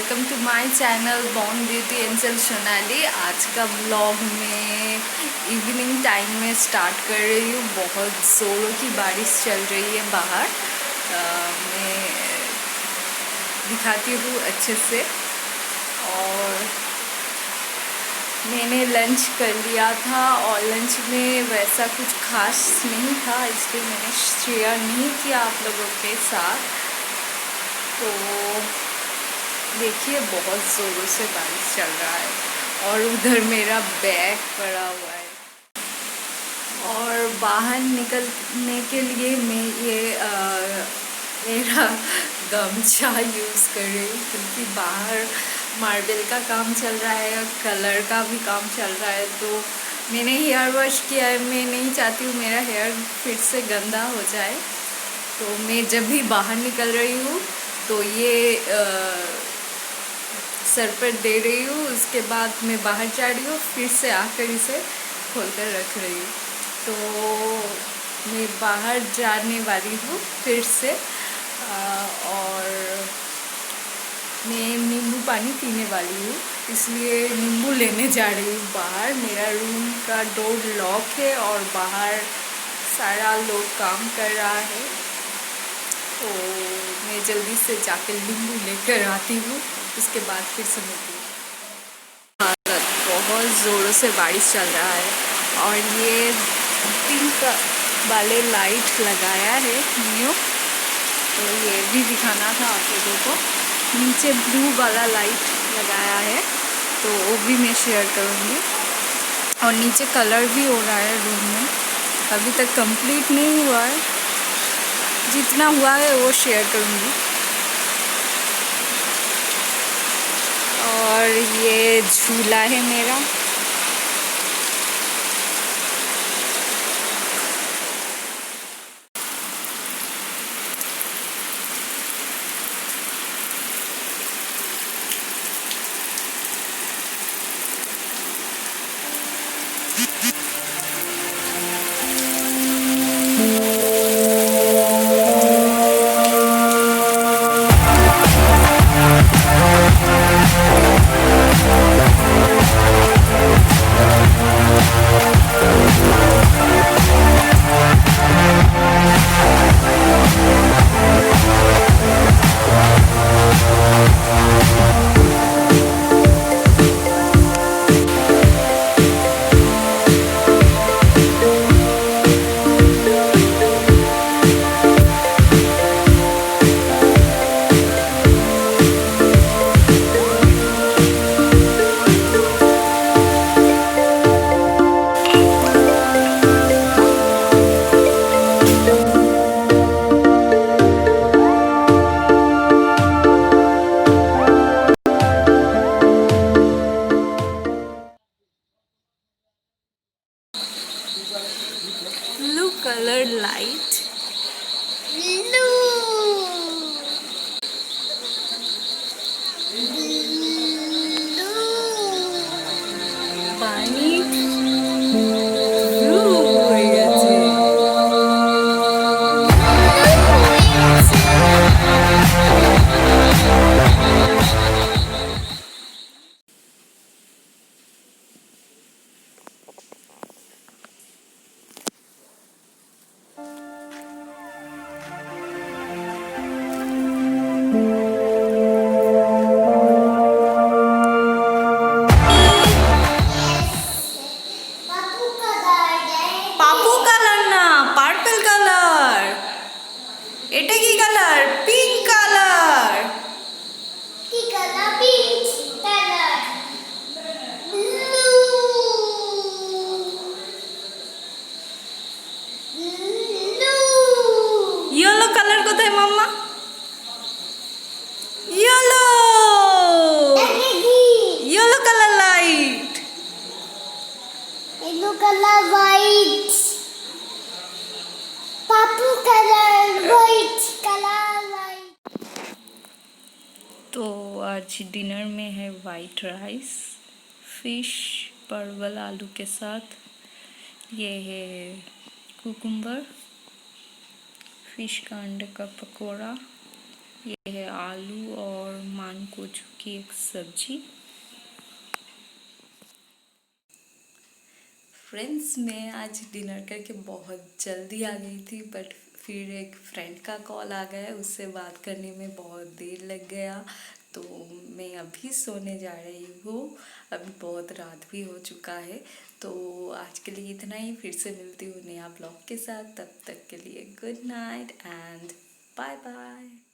Welcome to my channel born beauty angel Sonali. आज का vlog में इवनिंग टाइम में स्टार्ट कर रही हूँ। बहुत ज़ोरों की बारिश चल रही है बाहर। मैं दिखाती हूँ अच्छे से। और मैंने लंच कर लिया था और लंच में वैसा कुछ खास नहीं था, इसलिए मैंने शेयर नहीं किया आप लोगों के साथ। तो देखिए बहुत ज़ोरों से बारिश चल रहा है और उधर मेरा बैग पड़ा हुआ है। और बाहर निकलने के लिए मैं ये मेरा गमछा यूज़ कर रही हूँ, क्योंकि बाहर मार्बल का काम चल रहा है, कलर का भी काम चल रहा है। तो मैंने हेयर वॉश किया है। मैं नहीं चाहती हूँ मेरा हेयर फिर से गंदा हो जाए। तो मैं जब भी बाहर निकल रही हूँ तो ये सर पर दे रही हूँ, उसके बाद मैं बाहर जा रही हूँ, फिर से आकर इसे खोल कर रख रही हूँ। तो मैं बाहर जाने वाली हूँ फिर से। और मैं नींबू पानी पीने वाली हूँ, इसलिए नींबू लेने जा रही हूँ बाहर। मेरा रूम का डोर लॉक है और बाहर सारा लोग काम कर रहा है। तो मैं जल्दी से जाकर नींबू लेकर आती हूँ, उसके बाद फिर से मिलती हूँ। बहुत ज़ोरों से बारिश चल रहा है और ये पिंक वाले लाइट लगाया है न्यू, तो ये भी दिखाना था आप लोगों को। नीचे ब्लू वाला लाइट लगाया है, तो वो भी मैं शेयर करूँगी। और नीचे कलर भी हो रहा है रूम में, अभी तक कंप्लीट नहीं हुआ है। जितना हुआ है वो शेयर करूँगी। और ये झूला है मेरा। Blue colored light. পানি ব্লু হয়ে গেছে। পাপু কালার না, পার্পল কালার। এটা কি কালার? Pink colour. কি colour? Pink colour. Blue yellow colour কোথায় মাম্মা? Yellow, yellow colour light. Yellow colour white, Papu colour white colour white. तो आज डिनर में है वाइट राइस, फिश परवल आलू के साथ। ये है कुकुम्बर, फिश का अंडे का पकोड़ा ये है आलू और मान कोचू की एक सब्जी। फ्रेंड्स, मैं आज डिनर करके बहुत जल्दी आ गई थी, बट फिर एक फ्रेंड का कॉल आ गया, उससे बात करने में बहुत देर लग गया, तो मैं अभी सोने जा रही हूँ। अभी बहुत रात भी हो चुका है, तो आज के लिए इतना ही। फिर से मिलती हूँ नया ब्लॉग के साथ, तब तक के लिए good night and bye bye.